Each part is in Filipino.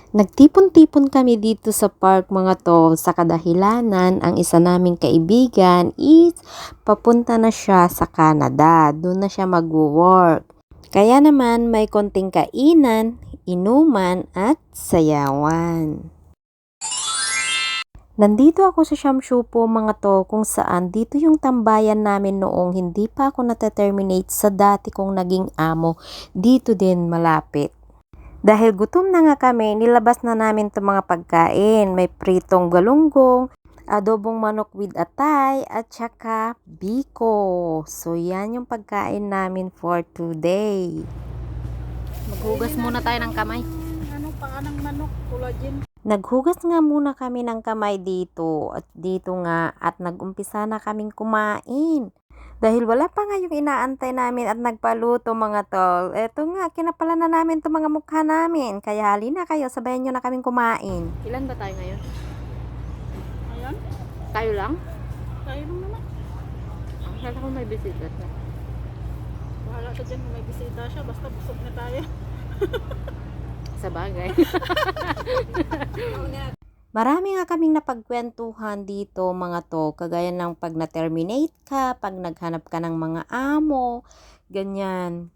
Nagtipon-tipon kami dito sa park mga tol sa kadahilanan ang isa naming kaibigan is papunta na siya sa Canada. Doon na siya mag-work. Kaya naman may konting kainan, inuman at sayawan. Nandito ako sa Shamshupo mga tol kung saan dito yung tambayan namin noong hindi pa ako nata-terminate sa dati kong naging amo. Dito din malapit. Dahil gutom na nga kami, nilabas na namin itong mga pagkain. May pritong galunggong, adobong manok with atay, at saka biko. So, yan yung pagkain namin for today. Maghugas muna tayo ng kamay. Ano pa ng manok, collagen. Naghugas nga muna kami ng kamay dito at dito nga at nagumpisa na kaming kumain. Dahil wala pa nga yung inaantay namin at nagpaluto mga tol. Eto nga, kinapala na namin itong mga mukha namin. Kaya halina kayo, sabayan nyo na kaming kumain. Ilan ba tayo ngayon? Ayan, Tayo lang? tayo lang naman. Ang kala ko may bisita na. Bahala ka dyan kung may bisita siya, basta busog na tayo. Sa bagay. Marami nga kaming napagkwentuhan dito mga to, kagaya ng pag na-terminate ka, pag naghanap ka ng mga amo, ganyan.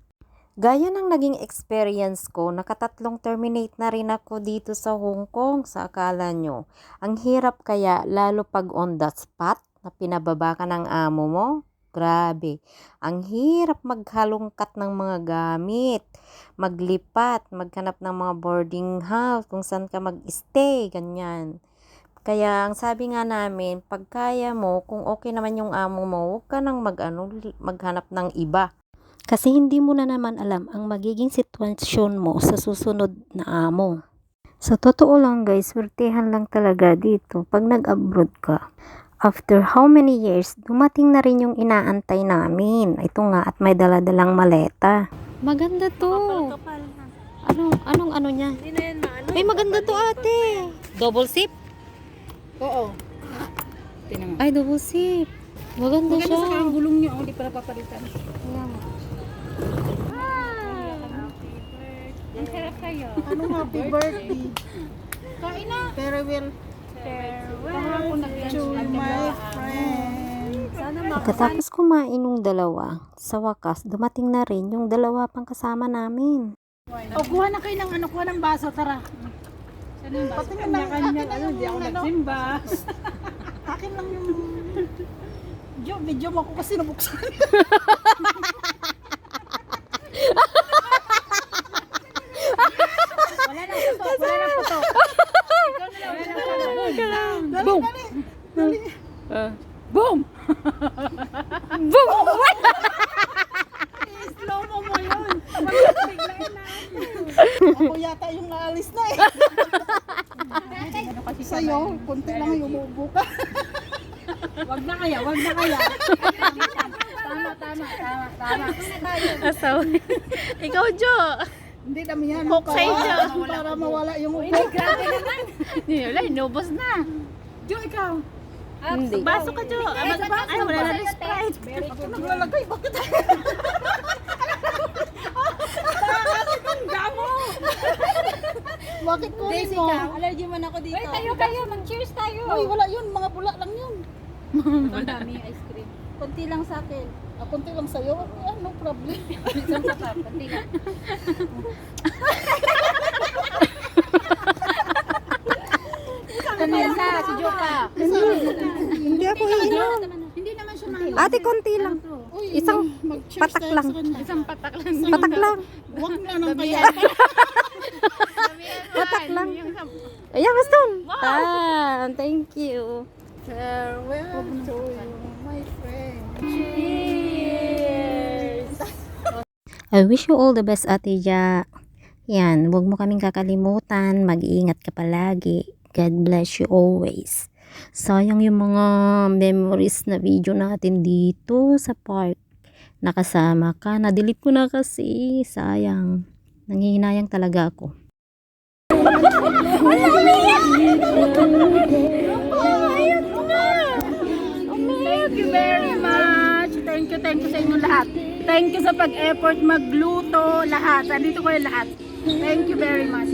Gaya ng naging experience ko, nakatatlong terminate na rin ako dito sa Hong Kong, sa akala nyo. Ang hirap kaya, lalo pag on the spot, na pinababa ka ng amo mo. Grabe, ang hirap maghalongkat ng mga gamit, maglipat, maghanap ng mga boarding house, kung saan ka mag-stay, ganyan. Kaya ang sabi nga namin, pag kaya mo, kung okay naman yung amo mo, huwag ka nang maghanap ng iba. Kasi hindi mo na naman alam ang magiging sitwasyon mo sa susunod na amo. Sa totoo lang guys, swertehan lang talaga dito pag nag-abroad ka. After how many years, dumating na rin yung inaantay namin. Ito nga at may dala-dalang maleta. Maganda to. Kapal ha. Anong niya? Hindi na yan maano. Ay, maganda to ate. Double sip? Oo. Tingnan mo. Ay, double sip. Maganda Maganda siya. sa ang gulong niya, hindi para papalitan. Ang sarap kayo. Ano happy birthday? Kain na. Farewell to my friend. Sana Pagkatapos kumain nung dalawa, sa wakas, dumating na rin yung dalawa pang kasama namin. O, kuha na kayo ng ano, kuha ng baso, tara. Sana yung baso. Kanya-kanya, ano, di ako nagsimba. Akin lang yung... Video mo ako kasi nabuksan. Wala na puto. Wala na puto. Boom! Dali. Boom! Boom! Slow mo yun. Ako yata yung naalis na eh. Sa'yo, konti lang yung umubo ka. Wag na kaya. Tama. Asaw. Ikaw, Jo. Hindi naman yan. Hook sa'yo, Jo. Para mawala yung ubo. Grabe naman. Wala, inubos na. Jo, ikaw. Hindi. Baso ka, Jo. Ay, wala na Sprite. Ako naglalagay. Bakit? Bakit kunin mo? Allergy man ako dito. Ay, tayo kayo. Mag-cheers tayo. Uy, wala yun. Mga bula lang yun. Ang dami ice cream. Konti lang sa akin. Konti lang sa'yo. No problem. Isang patak. Kunti lang. Kanina, si Joka. Hindi ako iinom. Hindi naman siya mahal. Ate, konti lang. Uy, Isang mag-cheers patak tayo lang. sa kanya. Isang patak lang. Patak lang. Huwag na nang kaya. Patak lang. Ayan, Gaston. Thank you. Farewell to you, my friend. Cheers! I wish you all the best, Ate Ja. Yan, huwag mo kaming kakalimutan. Mag-iingat ka palagi. God bless you always. Sayang yung mga memories na video natin dito sa park. Nakasama ka. Na-delete ko na kasi. Sayang. Nanghihinayang talaga ako. Thank you very much. Thank you sa inyo lahat. Thank you sa pag-effort magluto lahat. Nandito ko yung lahat. Thank you very much.